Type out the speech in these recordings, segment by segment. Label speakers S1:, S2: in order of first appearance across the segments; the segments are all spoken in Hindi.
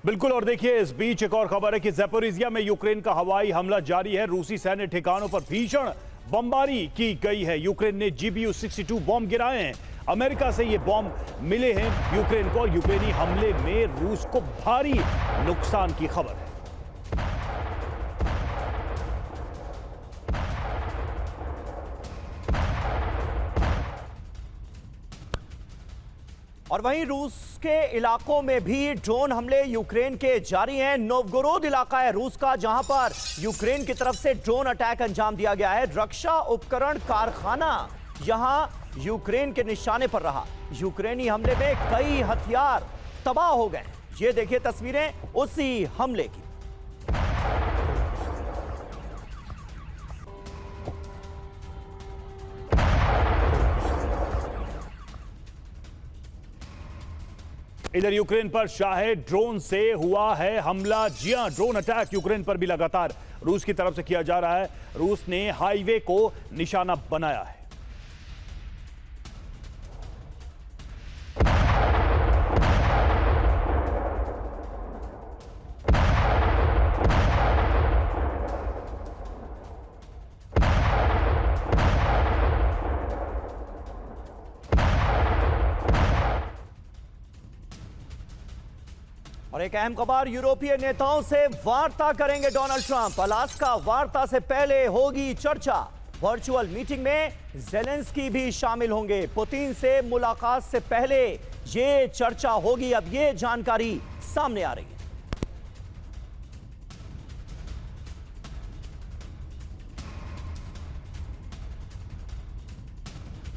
S1: बिल्कुल। और देखिए, इस बीच एक और खबर है कि ज़ैपोरिज़िया में यूक्रेन का हवाई हमला जारी है। रूसी सैन्य ठिकानों पर भीषण बमबारी की गई है। यूक्रेन ने GBU-62 बॉम्ब गिराए हैं। अमेरिका से ये बॉम्ब मिले हैं यूक्रेन को। यूक्रेनी हमले में रूस को भारी नुकसान की खबर है।
S2: और वहीं रूस के इलाकों में भी ड्रोन हमले यूक्रेन के जारी हैं। नोवगोरोद इलाका है रूस का, जहां पर यूक्रेन की तरफ से ड्रोन अटैक अंजाम दिया गया है। रक्षा उपकरण कारखाना यहां यूक्रेन के निशाने पर रहा। यूक्रेनी हमले में कई हथियार तबाह हो गए। ये देखिए तस्वीरें उसी हमले की।
S1: इधर यूक्रेन पर शाहे ड्रोन से हुआ है हमला। जी हां, ड्रोन अटैक यूक्रेन पर भी लगातार रूस की तरफ से किया जा रहा है। रूस ने हाईवे को निशाना बनाया है।
S2: और एक अहम खबर, यूरोपीय नेताओं से वार्ता करेंगे डोनाल्ड ट्रंप। अलास्का वार्ता से पहले होगी चर्चा। वर्चुअल मीटिंग में ज़ेलेंस्की भी शामिल होंगे। पुतिन से मुलाकात से पहले ये चर्चा होगी। अब ये जानकारी सामने आ रही है।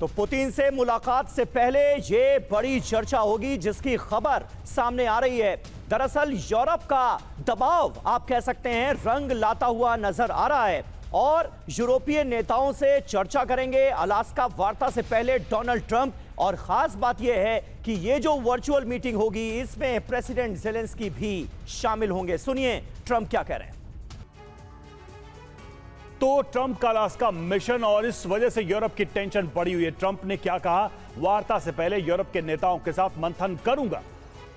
S2: तो पुतिन से मुलाकात से पहले ये बड़ी चर्चा होगी, जिसकी खबर सामने आ रही है। दरअसल यूरोप का दबाव, आप कह सकते हैं, रंग लाता हुआ नजर आ रहा है और यूरोपीय नेताओं से चर्चा करेंगे अलास्का वार्ता से पहले डोनाल्ड ट्रंप। और खास बात यह है कि ये जो वर्चुअल मीटिंग होगी, इसमें प्रेसिडेंट ज़ेलेंस्की भी शामिल होंगे। सुनिए ट्रंप क्या कह रहे हैं।
S1: तो ट्रंप का अलास्का मिशन और इस वजह से यूरोप की टेंशन बढ़ी हुई है। ट्रंप ने क्या कहा, वार्ता से पहले यूरोप के नेताओं के साथ मंथन करूंगा।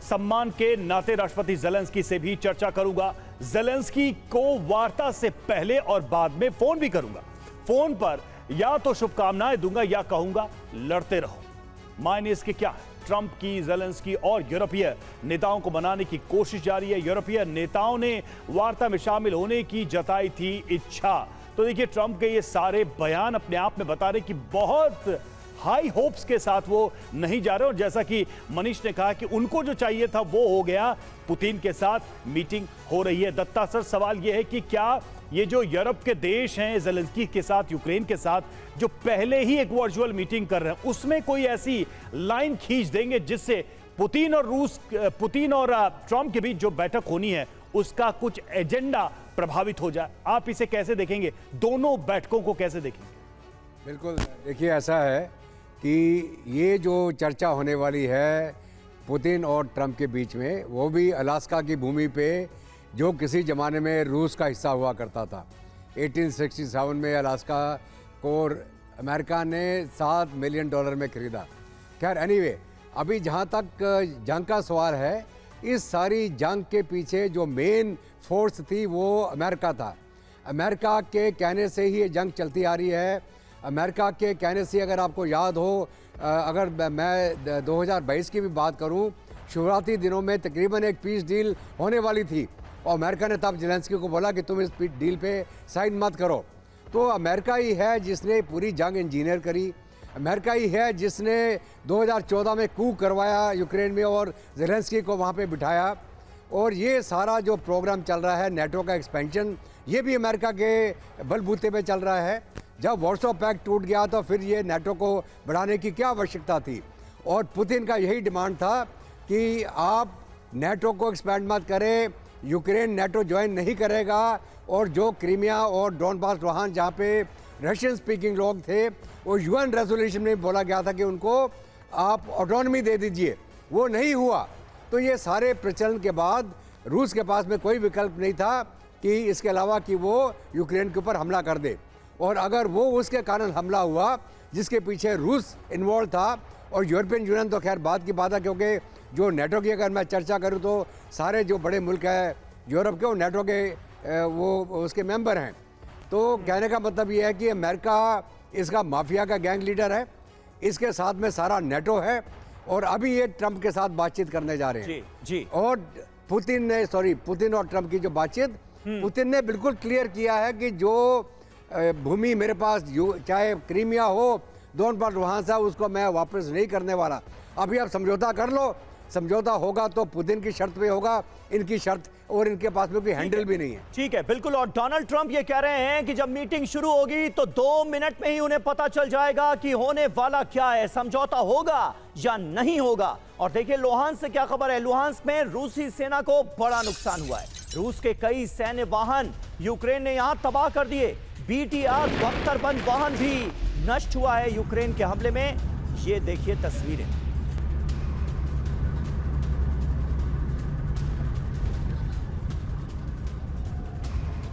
S1: सम्मान के नाते राष्ट्रपति ज़ेलेंस्की से भी चर्चा करूंगा। ज़ेलेंस्की को वार्ता से पहले और बाद में फोन भी करूंगा। फोन पर या तो शुभकामनाएं दूंगा या कहूंगा लड़ते रहो। मायने इसके क्या है? ट्रंप की ज़ेलेंस्की और यूरोपीय नेताओं को मनाने की कोशिश जारी है। यूरोपीय नेताओं ने वार्ता में शामिल होने की जताई थी इच्छा। तो देखिए, ट्रंप के ये सारे बयान अपने आप में बता रहे कि बहुत हाई होप्स के साथ वो नहीं जा रहे। और जैसा कि मनीष ने कहा कि उनको जो चाहिए था वो हो गया। पुतिन के साथ मीटिंग हो रही है। दत्ता सर, सवाल ये है कि क्या ये जो यूरोप के देश हैं ज़ेलेंस्की के साथ, यूक्रेन के साथ, जो पहले ही एक वर्चुअल मीटिंग कर रहे हैं, उसमें कोई ऐसी लाइन खींच देंगे जिससे पुतिन और ट्रंप के बीच जो बैठक होनी है उसका कुछ एजेंडा प्रभावित हो जाए? आप इसे कैसे देखेंगे? दोनों बैठकों को कैसे देखेंगे?
S3: बिल्कुल, देखिए ऐसा है कि ये जो चर्चा होने वाली है पुतिन और ट्रंप के बीच में, वो भी अलास्का की भूमि पे, जो किसी ज़माने में रूस का हिस्सा हुआ करता था। 1867 में अलास्का को अमेरिका ने $7 मिलियन में खरीदा। खैर एनीवे, अभी जहाँ तक जंग का सवाल है, इस सारी जंग के पीछे जो मेन फोर्स थी वो अमेरिका था। अमेरिका के कहने से ही ये जंग चलती आ रही है। अमेरिका के कहने से, अगर आपको याद हो, अगर मैं 2022 की भी बात करूं, शुरुआती दिनों में तकरीबन एक पीस डील होने वाली थी और अमेरिका ने तब ज़ेलेंस्की को बोला कि तुम इस डील पे साइन मत करो। तो अमेरिका ही है जिसने पूरी जंग इंजीनियर करी। अमेरिका ही है जिसने 2014 में कू करवाया यूक्रेन में और ज़ेलेंस्की को वहाँ पे बिठाया। और ये सारा जो प्रोग्राम चल रहा है, नेटो का एक्सपेंशन, ये भी अमेरिका के बलबूते पे चल रहा है। जब वार्सो पैक्ट टूट गया तो फिर ये नेटो को बढ़ाने की क्या आवश्यकता थी? और पुतिन का यही डिमांड था कि आप नेटो को एक्सपेंड मत करें, यूक्रेन नेटो ज्वाइन नहीं करेगा। और जो क्रीमिया और डोनबास लोहान, जहाँ पे रशियन स्पीकिंग लोग थे, वो यूएन रेजोल्यूशन में बोला गया था कि उनको आप ऑटोनॉमी दे दीजिए, वो नहीं हुआ। तो ये सारे प्रचलन के बाद रूस के पास में कोई विकल्प नहीं था कि इसके अलावा कि वो यूक्रेन के ऊपर हमला कर दे। और अगर वो उसके कारण हमला हुआ जिसके पीछे रूस इन्वॉल्व था, और यूरोपियन यूनियन तो खैर बात की बात है, क्योंकि जो नेटो की अगर मैं चर्चा करूं तो सारे जो बड़े मुल्क हैं यूरोप के, वो नेटो के वो उसके मेंबर हैं। तो कहने का मतलब ये है कि अमेरिका इसका माफिया का गैंग लीडर है, इसके साथ में सारा नेटो है, और अभी ये ट्रंप के साथ बातचीत करने जा रहे हैं।
S2: जी।
S3: और पुतिन और ट्रंप की जो बातचीत, पुतिन ने बिल्कुल क्लियर किया है कि जो भूमि मेरे पास चाहे क्रीमिया हो, डोनबास लुहांसा, उसको मैं वापस नहीं करने वाला। अभी आप समझौता कर लो, समझौता होगा तो पुतिन की शर्त पे होगा, इनकी शर्त, और इनके पास में कोई हैंडल भी नहीं है।
S2: ठीक है, बिल्कुल। और डोनाल्ड ट्रंप ये कह रहे हैं कि जब मीटिंग शुरू होगी तो 2 मिनट में ही उन्हें पता चल जाएगा कि होने वाला क्या है, समझौता होगा या नहीं होगा। और देखिए लुहांस से क्या खबर है। लुहांस में रूसी सेना को बड़ा नुकसान हुआ है। रूस के कई सैन्य वाहन यूक्रेन ने यहां तबाह कर दिए। BTR बख्तरबंद वाहन भी नष्ट हुआ है यूक्रेन के हमले में। ये देखिए तस्वीरें।